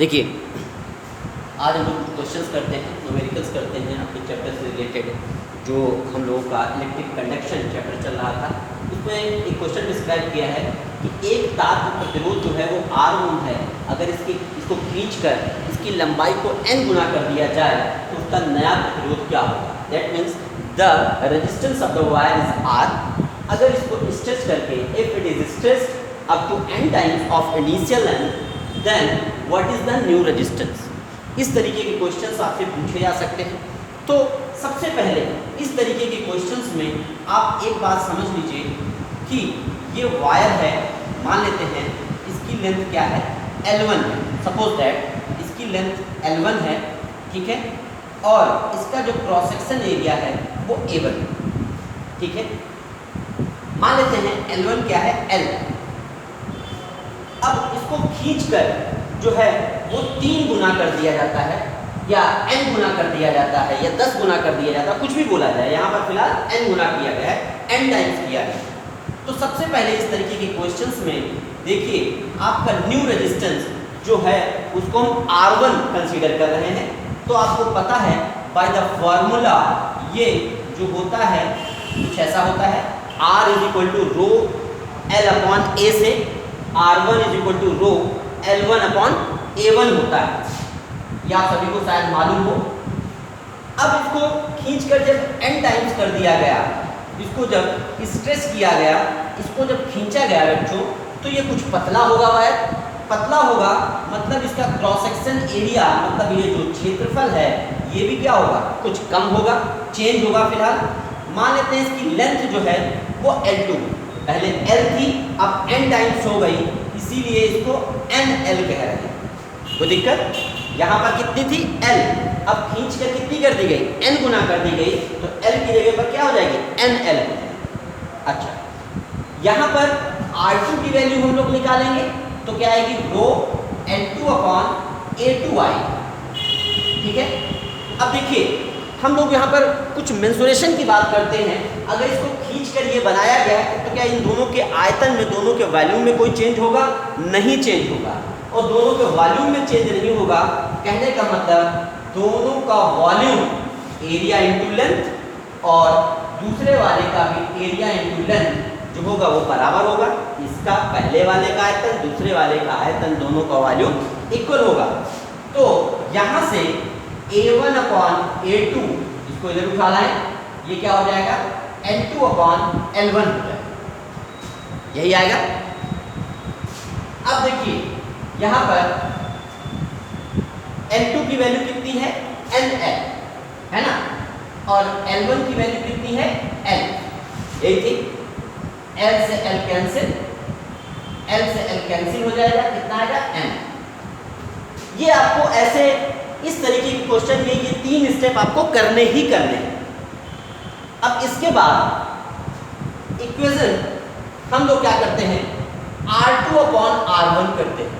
देखिए आज हम लोग क्वेश्चंस करते हैं, न्यूमेरिकल्स करते हैं अपने चैप्टर से रिलेटेड। जो हम लोगों का इलेक्ट्रिक कंडक्शन चैप्टर चल रहा था, उसमें एक क्वेश्चन डिस्क्राइब किया है कि एक तार का प्रतिरोध जो है वो R1 है, अगर इसको खींचकर इसकी लंबाई को n गुना कर दिया जाए तो उसका नया प्रतिरोध क्या होगा। That means the resistance of the wire is R। अगर इसको स्ट्रेच करके if it is stretched up to n times of initial length, then what is the new resistance. इस तरीके के क्वेश्चंस आपसे पूछे जा सकते हैं। तो सबसे पहले इस तरीके के क्वेश्चंस में आप एक बात समझ लीजिए कि ये वायर है, मान लेते हैं इसकी लेंथ क्या है L1 है, सपोज दैट इसकी लेंथ L1 है, ठीक है, और इसका जो क्रॉस सेक्शन एरिया है वो A1, ठीक है। मान लेते हैं L1 क्या है L। अब इसको खींचकर जो है वो 3 गुना कर दिया जाता है या n गुना कर दिया जाता है या 10 गुना कर दिया जाता है, कुछ भी बोला जाए, यहाँ पर फिलहाल n गुना किया गया है, n टाइम्स किया गया। तो सबसे पहले इस तरीके के क्वेश्चंस में देखिए आपका न्यू रेजिस्टेंस जो है उसको हम R1 कंसीडर कर रहे हैं। तो आपको पता है बाय द फॉर्मूला ये जो होता है कुछ ऐसा होता है, R is equal to rho L upon A से R1 is equal to rho L1 upon A1 होता है, या आप सभी को शायद मालूम हो। अब इसको खींचकर जब n टाइम्स कर दिया गया, इसको जब स्ट्रेच किया गया, इसको जब खींचा गया बच्चों, तो ये कुछ पतला होगा वायर, पतला होगा मतलब इसका क्रॉस सेक्शन एरिया, मतलब ये जो क्षेत्रफल है ये भी क्या होगा, कुछ कम होगा, चेंज होगा। फिलहाल मान लेते हैं इसकी लेंथ जो है वो L2, पहले L थी अब n टाइम्स हो गई, इसीलिए इसको NL कह रहे हैं। कोई दिक्कत? यहाँ पर कितनी थी L, अब खींच कर कितनी कर दी गई, n गुना कर दी गई, तो L की जगह पर क्या हो जाएगी NL। अच्छा, यहाँ पर R2 की वैल्यू हम लोग निकालेंगे तो क्या आएगी रो L2 अपॉन A2 आएगी, ठीक है। अब देखिए हम लोग यहाँ पर कुछ मेंसुरेशन की बात करते हैं। अगर इसको खींच कर ये बनाया गया है तो क्या इन दोनों के आयतन में, दोनों के वॉल्यूम में कोई चेंज होगा? नहीं चेंज होगा। और दोनों के वॉल्यूम में चेंज नहीं होगा, कहने का मतलब दोनों का वॉल्यूम एरिया इंटू लेंथ और दूसरे वाले का भी एरिया इंटू लेंथ जो होगा वो बराबर होगा। इसका पहले वाले का आयतन, दूसरे वाले का आयतन, दोनों का वॉल्यूम इक्वल होगा। तो यहाँ से A1 अपॉन A2 इसको इधर उठा लाएं, ये क्या हो जाएगा L2 अपॉन L1 हो जाएगा, यही आएगा। अब देखिए यहाँ पर L2 की वैल्यू कितनी है NL, है ना, और L1 की वैल्यू कितनी है L, यही थी। L से L कैंसिल, L से L कैंसिल हो जाएगा, कितना आएगा N। ये आपको ऐसे इस तरीके के क्वेश्चन में ये 3 स्टेप आपको करने ही करने हैं। अब इसके बाद इक्वेशन हम लोग क्या करते हैं, R2 अपॉन R1 करते हैं,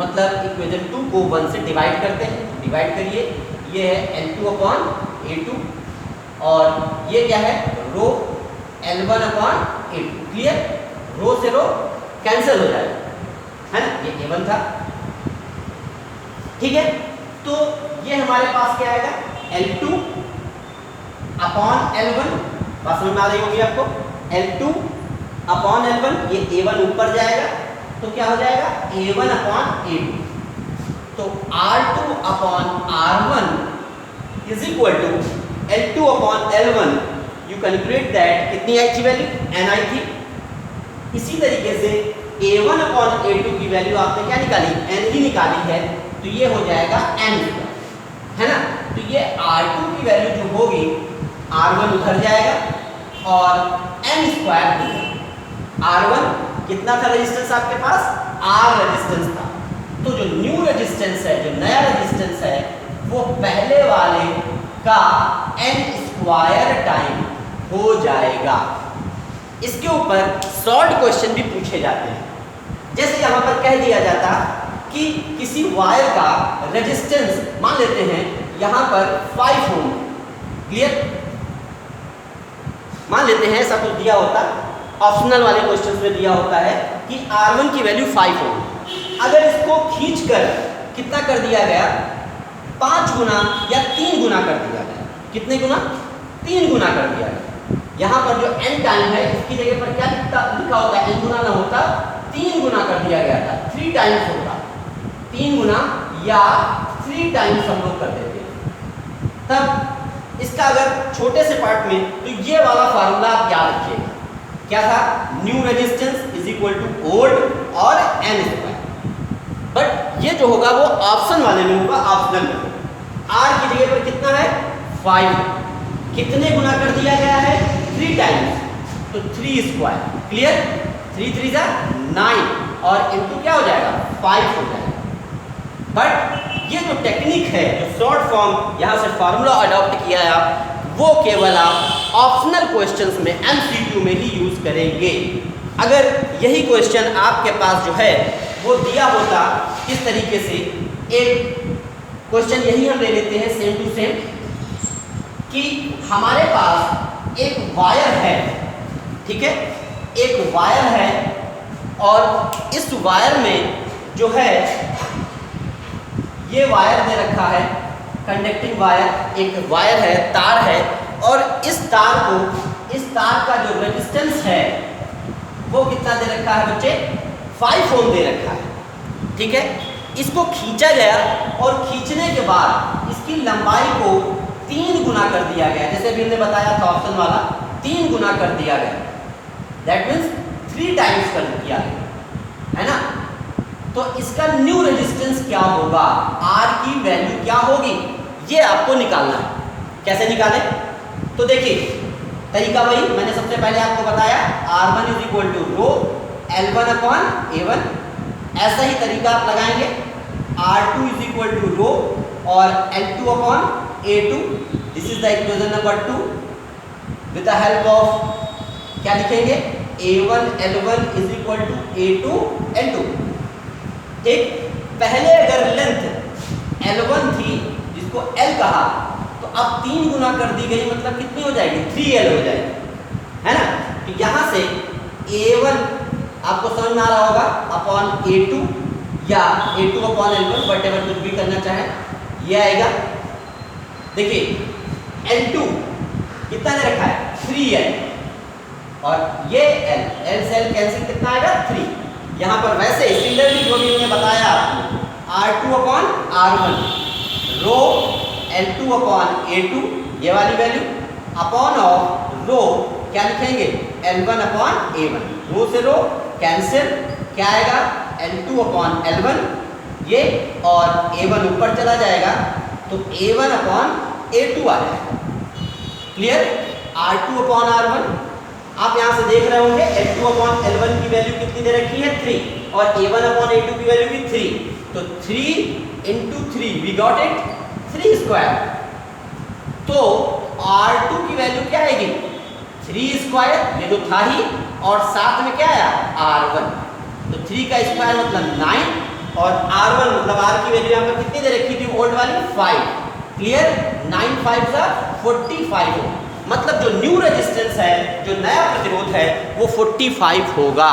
मतलब इक्वेशन 2 को 1 से डिवाइड करते हैं। डिवाइड करिए, ये है L2 अपॉन A2 और ये क्या है रो L1 अपॉन A2, क्लियर। रो से रो कैंसिल हो जाएगा, है ना, ये A1 था, ठीक है। तो ये हमारे पास क्या आएगा L2 अपॉन L1, बात समझ में आ रही होगी आपको। L2 अपॉन L1, ये A1 ऊपर जाएगा तो क्या हो जाएगा A1 अपॉन A2। तो R2 upon R1 is equal to L2 upon L1। You calculate that, कितनी आई थी वैल्यू N आई थी। इसी तरीके से A1 अपॉन A2 की वैल्यू आपने क्या निकाली, N ही निकाली है, तो ये हो जाएगा N, है ना। तो ये R2 की वैल्यू जो होगी R1 उधर जाएगा और N स्क्वायर होगा। R1 कितना था रेजिस्टेंस आपके पास, R रेजिस्टेंस था। तो जो न्यू रेजिस्टेंस है, जो नया रेजिस्टेंस है, वो पहले वाले का N स्क्वायर टाइम हो जाएगा। इसके ऊपर शॉर्ट क्वेश्चन भी पूछे जाते हैं। जैसे यहाँ पर कह दिया जाता कि किसी वायर का रेजिस्टेंस मान लेते हैं यहाँ पर 5 ओम, क्लियर, मान लेते हैं ऐसा कुछ दिया होता, ऑप्शनल वाले क्वेश्चंस में दिया होता है कि R1 की वैल्यू 5 ओम। अगर इसको खींचकर कितना कर दिया गया, 5 गुना या 3 गुना कर दिया गया। कितने गुना? 3 गुना कर दिया गया। यहाँ पर जो n टाइम है इसकी जगह पर क्या लिखा होता है, n गुना ना होता 3 गुना कर दिया गया था, 3 टाइम्स होता, 3 गुना या 3 टाइम्स हम लोग कर देते हैं। तब इसका अगर छोटे से पार्ट में, तो ये वाला फार्मूला आप याद रखिएगा, क्या था, new resistance is equal to old और n स्क्वायर। बट ये जो होगा वो ऑप्शन वाले में होगा, ऑप्शनल में। r की जगह पर कितना है, 5, कितने गुना कर दिया गया है, 3 टाइम्स, तो 3 स्क्वायर। क्लियर? 3 3 जा 9 और इनटू क्या हो जाएगा, 5 हो जाएगा। बट ये जो टेक्निक है, जो शॉर्ट फॉर्म यहाँ से फार्मूला अडॉप्ट किया है आप, वो केवल आप ऑप्शनल क्वेश्चंस में MCQ में ही यूज करेंगे। अगर यही क्वेश्चन आपके पास जो है वो दिया होता इस तरीके से, एक क्वेश्चन यही हम ले लेते हैं सेम टू सेम, कि हमारे पास एक वायर है, ठीक है, एक वायर है और इस वायर में जो है ये वायर दे रखा है, कंडक्टिंग वायर, एक वायर है, तार है, और इस तार को, इस तार का जो रेजिस्टेंस है वो कितना दे रखा है बच्चे, 5 ओम दे रखा है। ठीक है, इसको खींचा गया और खींचने के बाद इसकी लंबाई को 3 गुना कर दिया गया, जैसे अभी हमने बताया था ऑप्शन वाला, 3 गुना कर दिया गया, दैट मीन्स 3 टाइम्स कर दिया गया, है ना। तो इसका न्यू रेजिस्टेंस क्या होगा, R की वैल्यू क्या होगी, ये आपको निकालना है। कैसे निकालें, तो देखिए तरीका वही मैंने सबसे पहले आपको बताया, R1 is equal to rho L1 upon A1, ऐसा ही तरीका आप लगाएंगे, R2 इज इक्वल टू रो और L2 upon A2, this is the equation number 2। With the help of क्या लिखेंगे, A1 L1 is equal to A2 L2। ठीक, पहले अगर लेंथ L1 थी जिसको L कहा, तो अब 3 गुना कर दी गई, मतलब कितनी हो जाएगी, 3L हो जाएगी, है ना। तो यहाँ से A1 आपको समझ में आ रहा होगा अपॉन A2 या A2 अपॉन L1, वटेवर कुछ भी करना चाहे, ये आएगा। देखिए L2 कितना दे रखा है, 3L, और ये L से L कैंसिल, कितना आएगा, 3। यहाँ पर वैसे सिमिलरली जो भी मैंने बताया आपको, R2 अपॉन R1, रो L2 अपॉन A2, ये वाली वैल्यू, अपॉन ऑफ रो क्या लिखेंगे, L1 अपॉन A1, रो से रो कैंसिल, क्या आएगा, L2 अपॉन L1 ये, और A1 ऊपर चला जाएगा, तो A1 अपॉन A2 आ जाएगा। क्लियर, R2 अपॉन R1 आप यहाँ से देख रहे होंगे, L2 अपॉन L1 की वैल्यू कितनी दे रखी है, 3, और A1 अपॉन A2 की वैल्यू भी 3, तो 3 into 3 we got it, 3 square. तो R2 की वैल्यू क्या आएगी, 3 स्क्वायर, ये तो था ही, और साथ में क्या आया, R1, तो 3 का स्क्वायर मतलब 9, और R1 मतलब R की वैल्यू यहाँ पर कितनी दे रखी थी, ओल्ड वाली 5। क्लियर, 9 5 का 45 हो, मतलब जो न्यू रेजिस्टेंस है, जो नया प्रतिरोध है, वो 45 होगा।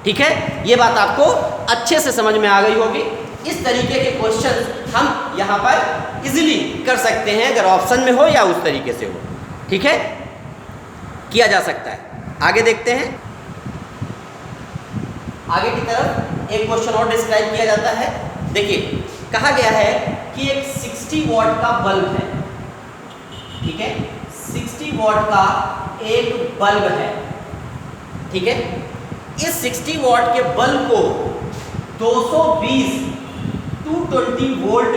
ठीक है, ये बात आपको अच्छे से समझ में आ गई होगी। इस तरीके के क्वेश्चन हम यहाँ पर इजीली कर सकते हैं, अगर ऑप्शन में हो या उस तरीके से हो। ठीक है, किया जा सकता है। आगे देखते हैं, आगे की तरफ एक क्वेश्चन और डिस्क्राइब किया जाता है। देखिए, कहा गया है कि एक 60 वॉट का बल्ब है, ठीक है, 60 वॉट का एक बल्ब है, ठीक है। इस 60 वॉट के बल्ब को 220 वोल्ट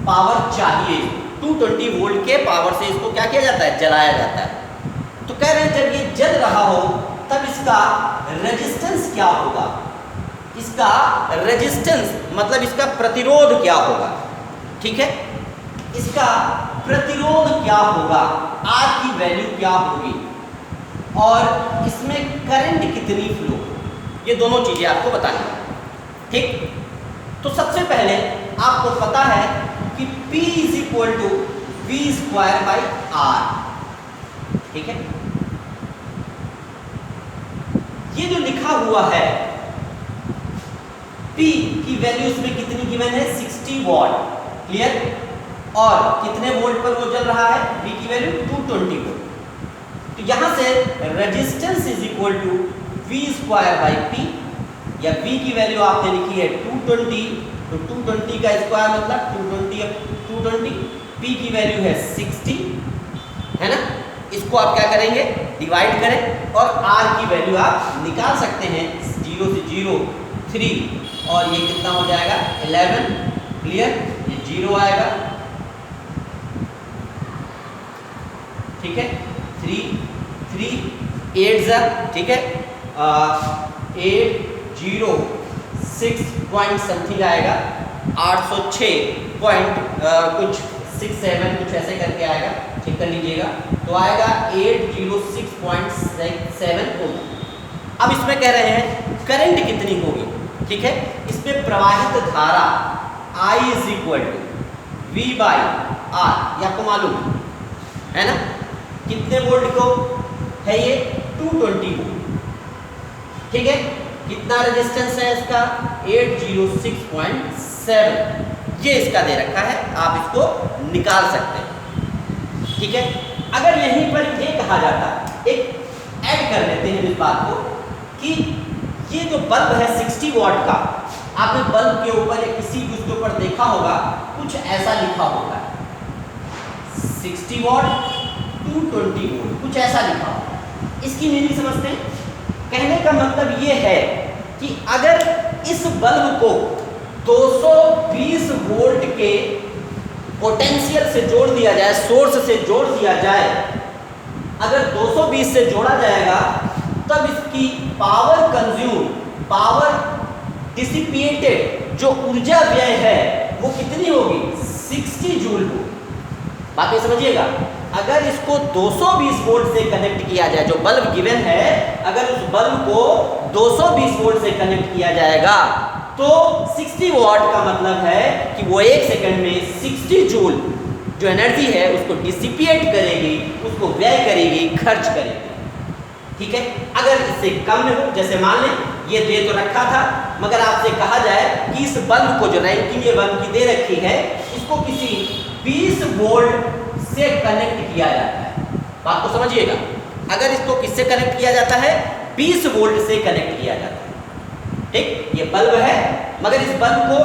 पावर चाहिए, 220 वोल्ट के पावर से इसको क्या किया जाता है, जलाया जाता है। तो कह रहे हैं जब ये जल रहा हो तब इसका रेजिस्टेंस क्या होगा, इसका रेजिस्टेंस मतलब इसका प्रतिरोध क्या होगा, ठीक है, इसका प्रतिरोध क्या होगा, R की वैल्यू क्या होगी, और इसमें करंट कितनी फ्लो, ये दोनों चीजें आपको बतानी है। ठीक, तो सबसे पहले आपको पता है कि P is equal to V square by R, ठीक है। ये जो लिखा हुआ है P P की वैल्यू इसमें कितनी गिवन है 60 वॉट, क्लियर। और कितने वोल्ट पर वो चल रहा है, V की वैल्यू 220 वोल्ट। तो यहां से resistance is equal to V square by P, या V की वैल्यू आपने लिखी है 220, तो 220 का स्क्वायर मतलब 220, P की वैल्यू है 60, है ना। इसको आप क्या करेंगे, डिवाइड करें और R की वैल्यू आप निकाल सकते हैं, 0 से 0 3, और ये कितना हो जाएगा 11, क्लियर। ये 0 आएगा, ठीक है, 3 8 जा, ठीक है, 8 0 6 पॉइंट समथिंग आएगा, 806 पॉइंट कुछ 6 7 कुछ ऐसे करके आएगा, चेक कर लीजिएगा। तो आएगा 806.7 ओम। अब इसमें कह रहे हैं करंट कितनी होगी, ठीक है। इसमें प्रवाहित धारा I is equal to V by R, ये आपको मालूम है ना। कितने वोल्ट को है ये 220 वोल्ट, ठीक है। कितना रेजिस्टेंस है इसका 806.7, ये इसका दे रखा है, आप इसको निकाल सकते हैं, ठीक है। अगर यहीं पर ये कहा जाता, एक ऐड कर लेते हैं इस बात को कि ये जो बल्ब है 60 वॉट का, आपने बल्ब के ऊपर या किसी भी उसके ऊपर देखा होगा, कुछ ऐसा लिखा होगा 60 वॉट 220 वोल्ट, कुछ ऐसा लिखा होगा। इसकी मीनिंग समझते हैं। कहने का मतलब ये है कि अगर इस बल्ब को 220 वोल्ट के पोटेंशियल से जोड़ दिया जाए, सोर्स से जोड़ दिया जाए, अगर 220 से जोड़ा जाएगा तब इसकी पावर कंज्यूम, पावर डिसिपिएटेड, जो ऊर्जा व्यय है वो कितनी होगी 60 जूल हो। बात ये समझिएगा, अगर इसको 220 वोल्ट से कनेक्ट किया जाए, जो बल्ब गिवन है, अगर उस बल्ब को 220 वोल्ट से कनेक्ट किया जाएगा तो 60 वॉट का मतलब है कि वो 1 सेकंड में 60 जूल जो एनर्जी है उसको डिसिपिएट करेगी, उसको व्यय करेगी, खर्च करेगी, ठीक है। अगर इससे कम में हो, जैसे मान लें ये दे तो रखा था, मगर आपसे कहा जाए कि इस बल्ब को, जो रैंकिंग ये बल्ब की दे रखी है, इसको किसी 20 वोल्ट से कनेक्ट किया जाता है। बात को समझिएगा, अगर इसको किससे कनेक्ट किया जाता है 20 वोल्ट से कनेक्ट किया जाता है, ठीक। ये बल्ब है, मगर इस बल्ब को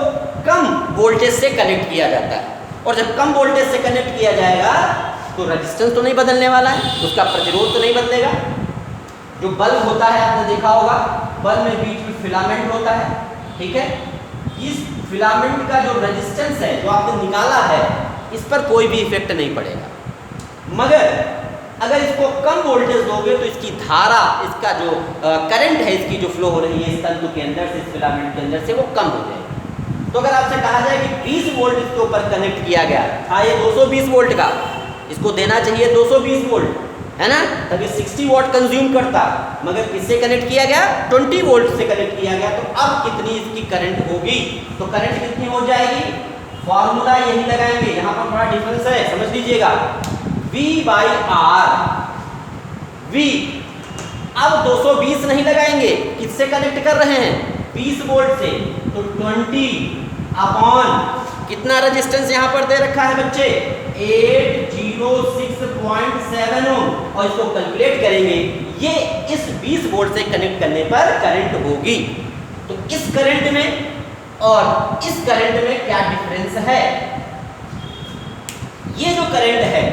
कम वोल्टेज से कनेक्ट किया जाता है, और जब कम वोल्टेज से कनेक्ट किया जाएगा तो रेजिस्टेंस तो नहीं बदलने वाला है, उसका प्रतिरोध तो नहीं बदलेगा। जो बल्ब होता है आपने देखा होगा, बल्ब में बीच में फिलामेंट होता है, ठीक है। इस फिलामेंट का जो रेजिस्टेंस है, जो आपने निकाला है, इस पर कोई भी इफेक्ट नहीं पड़ेगा। मगर अगर इसको कम वोल्टेज दोगे तो इसकी धारा, इसका जो करंट है, इसकी जो फ्लो हो रही है इस तंतु के अंदर से, इस फिलामेंट के अंदर से, वो कम हो जाएगी। तो अगर आपसे कहा जाए कि 20 वोल्ट इसके ऊपर कनेक्ट किया गया था, ये 220 वोल्ट का, इसको देना चाहिए 220 वोल्ट, है ना, तभी 60 वॉट कंज्यूम करता, मगर किससे कनेक्ट किया गया 20 वोल्ट से कनेक्ट किया गया। तो अब कितनी इसकी करंट होगी, तो करंट कितनी हो जाएगी, फॉर्मूला यही लगाएंगे, यहाँ पर थोड़ा डिफरेंस है, समझ लीजिएगा। V बाई R, V अब 220 नहीं लगाएंगे, किससे कनेक्ट कर रहे हैं 20 वोल्ट से, तो 20 अपॉन कितना रेजिस्टेंस यहाँ पर दे रखा है बच्चे 806.7 ओम, और इसको कैलकुलेट करेंगे, ये इस 20 वोल्ट से कनेक्ट करने पर करंट होगी। तो इस करंट में और इस करंट में क्या डिफरेंस है, ये जो करंट है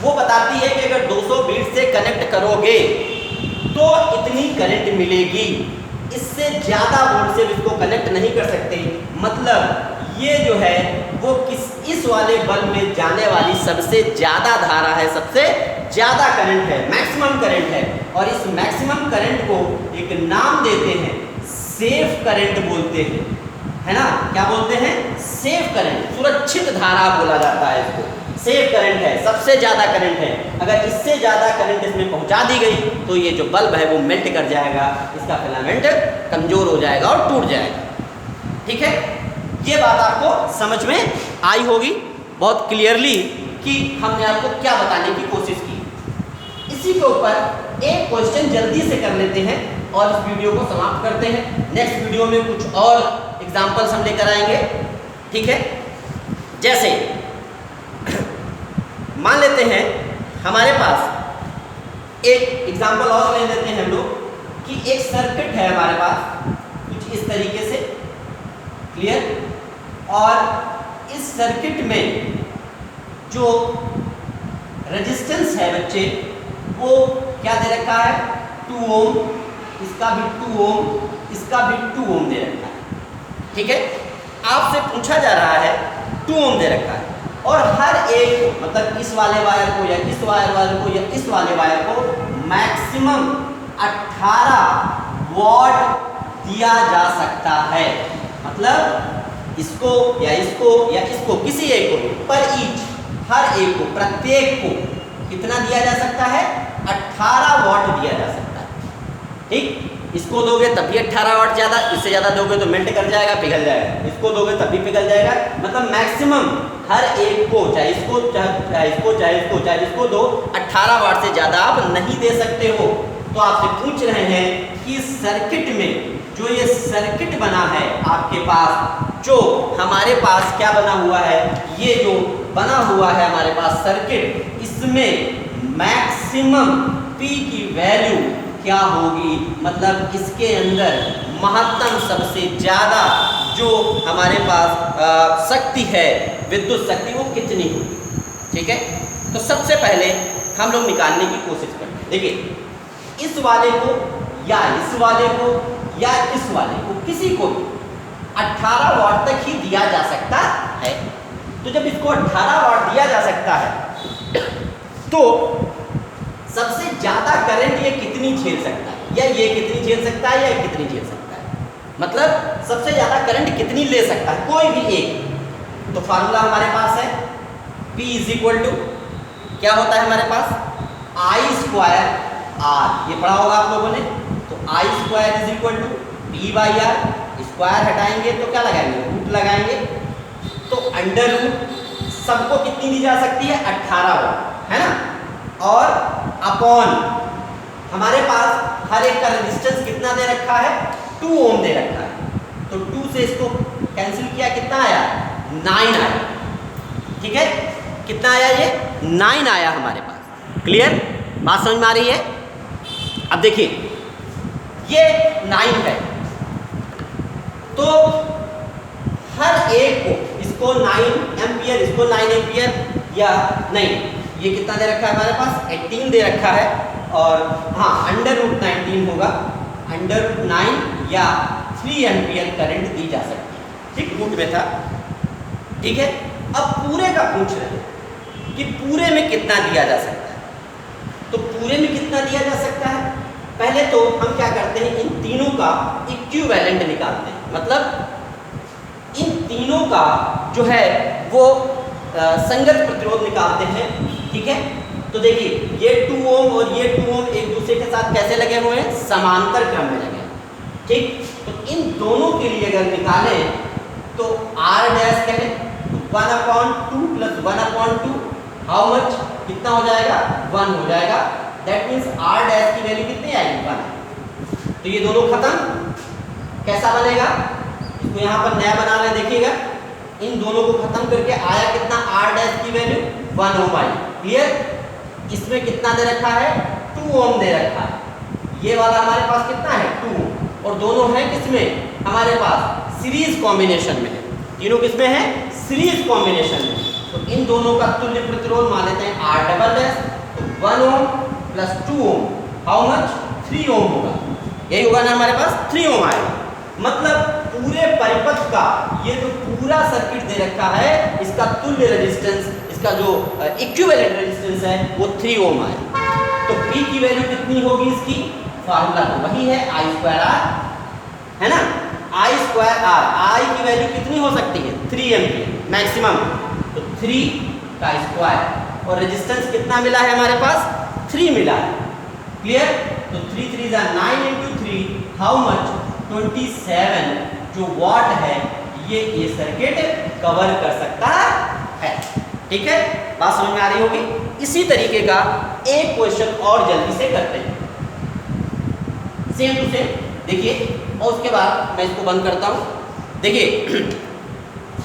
वो बताती है कि अगर 220 से कनेक्ट करोगे तो इतनी करंट मिलेगी, इससे ज्यादा वोल्ट से इसको कनेक्ट नहीं कर सकते। मतलब ये जो है वो इस वाले बल्ब में जाने वाली सबसे ज्यादा धारा है, सबसे ज्यादा करंट है, मैक्सिमम करंट है, और इस मैक्सिमम करंट को एक नाम देते हैं, सेफ करंट बोलते हैं, है ना। क्या बोलते हैं, सेफ करंट, सुरक्षित धारा बोला जाता है इसको, सेफ करंट है, सबसे ज्यादा करंट है। अगर इससे ज्यादा करंट इसमें पहुंचा दी गई तो ये जो बल्ब है वो मेल्ट कर जाएगा, इसका फिलामेंट कमजोर हो जाएगा और टूट जाएगा, ठीक है। ये बात आपको समझ में आई होगी बहुत क्लियरली कि हमने आपको क्या बताने की कोशिश की। इसी के ऊपर एक क्वेश्चन जल्दी से कर लेते हैं और इस वीडियो को समाप्त करते हैं। नेक्स्ट वीडियो में कुछ और एग्जाम्पल्स हम लेकर आएंगे, ठीक है। जैसे मान लेते हैं हमारे पास एक एग्जाम्पल और ले लेते हैं हम लोग कि एक सर्किट है हमारे पास कुछ इस तरीके से, क्लियर। और इस सर्किट में जो रेजिस्टेंस है बच्चे वो क्या दे रखा है, 2 ओम, इसका भी 2 ओम, इसका भी 2 ओम दे रखा है, ठीक है। आपसे पूछा जा रहा है 2 ओम दे रखा है और हर एक को, मतलब इस वाले वायर को या इस वायर को या इस वाले वायर को मैक्सिमम 18 वॉट दिया जा सकता है। मतलब इसको या इसको किसी एक को पर ईच, हर एक को, प्रत्येक को कितना दिया जा सकता है, 18 वॉट दिया जा सकता है, ठीक। इसको दोगे तब भी 18 वॉट ज़्यादा, इससे ज़्यादा दोगे तो मेल्ट कर जाएगा, पिघल जाएगा, इसको दोगे तब भी पिघल जाएगा। मतलब मैक्सिमम हर एक को, चाहे इसको दो, 18 वॉट से ज़्यादा आप नहीं दे सकते हो। तो आपसे पूछ रहे हैं कि सर्किट में जो ये सर्किट बना है आपके पास, जो हमारे पास क्या बना हुआ है, ये जो बना हुआ है हमारे पास सर्किट, इसमें मैक्सिमम P की वैल्यू क्या होगी, मतलब इसके अंदर महत्तम सबसे ज़्यादा जो हमारे पास शक्ति है, विद्युत शक्ति, वो कितनी होगी, ठीक है। तो सबसे पहले हम लोग निकालने की कोशिश करते हैं। देखिए, इस वाले को या इस वाले को या इस वाले को, किसी को भी 18 वॉट तक ही दिया जा सकता है। तो जब इसको 18 वॉट दिया जा सकता है तो सबसे ज़्यादा करंट ये कितनी झेल सकता है, या ये कितनी झेल सकता है, या कितनी झेल सकता है, मतलब सबसे ज़्यादा करंट कितनी ले सकता है, कोई भी एक। तो फार्मूला हमारे पास है P = क्या होता है हमारे पास, I² R, ये पढ़ा होगा आप लोगों ने। तो I² = P/R, स्क्वायर हटाएंगे तो क्या लगाएंगे, रूट लगाएंगे, तो अंडर रूट सबको कितनी दी जा सकती है, 18 वॉट, है ना। और अपॉन हमारे पास हर एक का रेजिस्टेंस कितना दे रखा है, 2 ओम दे रखा है। तो 2 से इसको कैंसिल किया, कितना आया, 9 आया, ठीक है। कितना आया, ये 9 आया हमारे पास। क्लियर, बात समझ में आ रही है। अब देखिए, ये 9 है, तो हर एक को, इसको 9 एम्पियर, इसको 9 एम्पियर, या नहीं, ये कितना दे रखा है हमारे पास, 18 दे रखा है। और हाँ, √19 होगा, √9 या 3 एम्पियर करंट दी जा सकती है, ठीक, रूट में था, ठीक है। अब पूरे का पूछ रहे हैं कि पूरे में कितना दिया जा सकता है। तो पूरे में कितना दिया जा सकता है, पहले तो हम क्या करते हैं, इन तीनों का इक्विवेलेंट निकालते हैं, मतलब इन तीनों का जो है वो संगत प्रतिरोध निकालते हैं, ठीक है। तो देखिए, ये 2 ओम और ये 2 ओम एक दूसरे के साथ कैसे लगे हुए हैं, समांतर क्रम में लगे, ठीक। तो इन दोनों के लिए अगर निकालें तो R डैश कहें, 1/2 + 1/2, हाउ मच, कितना हो जाएगा, 1 हो जाएगा। दैट मीन्स R डैश की वैल्यू कितनी आएगी, 1। तो ये दोनों खत्म, कैसा बनेगा, इसको यहाँ पर नया बना लें, देखिएगा, इन दोनों को खत्म करके आया कितना, R डैश की वैल्यू 1 ओम आई। क्लियर, इसमें कितना दे रखा है, 2 ओम दे रखा है। ये वाला हमारे पास कितना है, 2, और दोनों हैं किसमें, हमारे पास सीरीज कॉम्बिनेशन में है, तीनों किसमें है, सीरीज कॉम्बिनेशन में। तो इन दोनों का तुल्य प्रतिरोध मान लेते हैं R डबल डैश, तो 1 ओम + 2 ओम, हाउ मच, 3 ओम होगा, यही होगा ना हमारे पास, 3 ओम आएगा। मतलब पूरे परिपथ का ये जो पूरा सर्किट दे रखा है, इसका तुल्य रेजिस्टेंस, इसका जो इक्विवेलेंट रेजिस्टेंस है वो 3 ओम है। तो P की वैल्यू कितनी होगी इसकी, फार्मूला तो वही है, I²R, है ना, I²R। I की वैल्यू कितनी हो सकती है, 3 एम्पियर मैक्सिमम, तो 3 का स्क्वायर, और रेजिस्टेंस कितना मिला है हमारे पास, 3 मिला है। क्लियर, तो 3 3 9 × 3, हाउ मच, 27 जो वॉट है ये सर्किट कवर कर सकता है, ठीक है। बात समझ में आ रही होगी। इसी तरीके का एक क्वेश्चन और जल्दी से करते हैं, सेम टू सेम, देखिए, और उसके बाद मैं इसको बंद करता हूँ। देखिए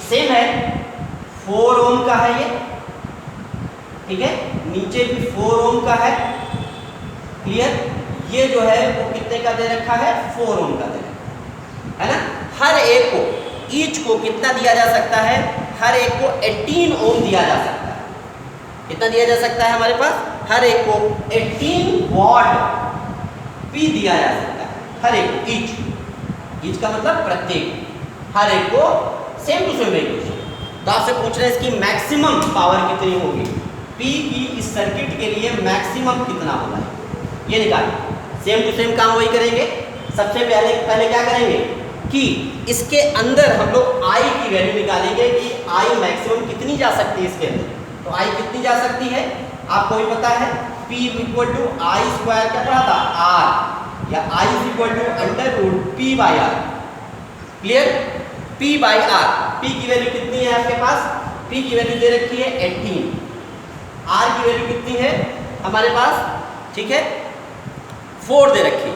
सेम है, 4 ओम का है ये, ठीक है, नीचे भी 4 ओम का है, क्लियर। ये जो है वो कितने का दे रखा है, 4 ओम का दे रखा है ना। हर एक को, ईच को कितना दिया जा सकता है, हर एक को 18 ओम दिया जा सकता है। कितना दिया जा सकता है हमारे पास, हर एक को 18 वॉट पी दिया जा सकता है, हर एक को, ईच का मतलब प्रत्येक, हर एक को सेम टू सेम इक्वेशन। तो आपसे पूछ रहे हैं इसकी मैक्सिमम पावर कितनी होगी, पी की इस सर्किट के लिए मैक्सिमम कितना होगा, ये निकालें। सेम टू सेम काम वही करेंगे। सबसे पहले क्या करेंगे कि इसके अंदर हम लोग आई की वैल्यू निकालेंगे कि आई मैक्सिमम कितनी जा सकती है इसके अंदर। तो आई कितनी जा सकती है आपको भी पता है, P equal to I square क्या पढ़ा था, R, या I equal to under root P by R, clear. P by R, P की वैल्यू कितनी है आपके पास, P की वैल्यू दे रखी है 18, R की वैल्यू कितनी है हमारे पास, ठीक है, 4 दे रखी है,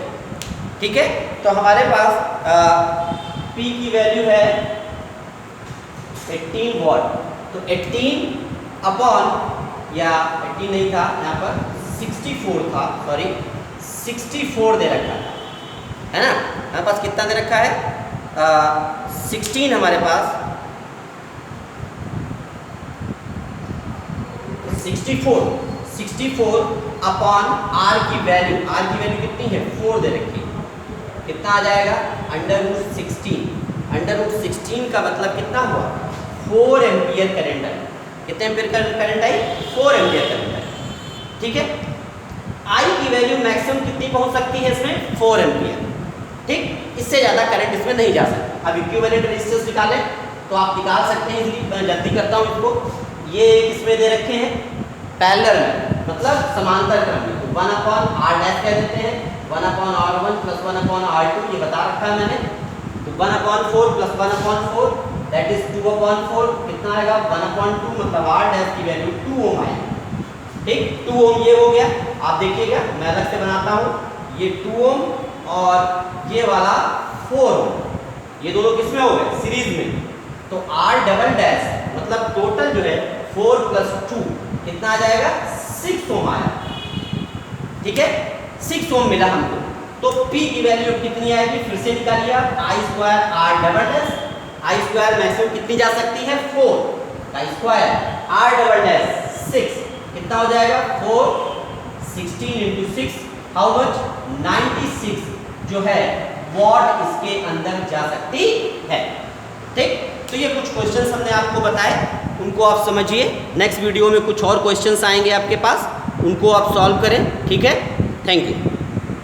ठीक है। तो हमारे पास P की वैल्यू है 18 वॉट, तो 18 अपॉन, या 18 नहीं था यहाँ पर 64 था, सॉरी 64 दे रखा है ना। हमारे पास कितना दे रखा है, 16 हमारे पास 64 अपॉन R की वैल्यू, R की वैल्यू कितनी है 4 दे रखी है, कितना आ जाएगा अंडर रूट 16। अंडर रूट 16 का मतलब कितना हुआ, 4 एम्पियर करंट आई। कितने एम्पियर करंट आई, 4 एम्पियर करंट आई, ठीक है। आई की वैल्यू मैक्सिमम कितनी पहुंच सकती है इसमें, 4 एम्पियर, ठीक, इससे ज़्यादा करंट इसमें नहीं जा सकता। अब इक्विवेलेंट रेजिस्टेंस निकालें तो आप निकाल सकते हैं इजीली, मैं जल्दी करता हूँ इसको। ये किसमें दे रखे हैं, पैरेलल में, मतलब समांतर क्रम में, तो 1 अपॉन आर डैश कह देते हैं, 1 upon R1 plus 1 upon R2, ये बता रखा है मैंने। तो 1 upon 4 plus 1 upon 4 that is 2 upon 4, कितना आएगा 1 अपॉन 2, मतलब R डैश की वैल्यू 2 ओम आएगी, ठीक, 2 ओम ये हो गया। आप देखिएगा मैं अलग से बनाता हूँ, ये 2 ओम और ये वाला 4 ओम, ये दोनों किसमें हो गए, सीरीज में। तो R डबल डैश मतलब टोटल जो है 4 प्लस 2 कितना आ जाएगा, 6 ओम आया, ठीक है, 6 ओम मिला हमको। तो P की वैल्यू कितनी आएगी, फिर से निकालिए आप, आई स्क्वायर R डबल डैश, आई स्क्वायर मैक्सिमम कितनी जा सकती है 4, आई स्क्वायर R डबल डैश 6, कितना हो जाएगा 4, 16 इंटू 6 हाउ मच 96 जो है वॉट इसके अंदर जा सकती है, ठीक। तो ये कुछ क्वेश्चंस हमने आपको बताए, उनको आप समझिए। नेक्स्ट वीडियो में कुछ और क्वेश्चंस आएंगे आपके पास, उनको आप सॉल्व करें, ठीक है। Thank you.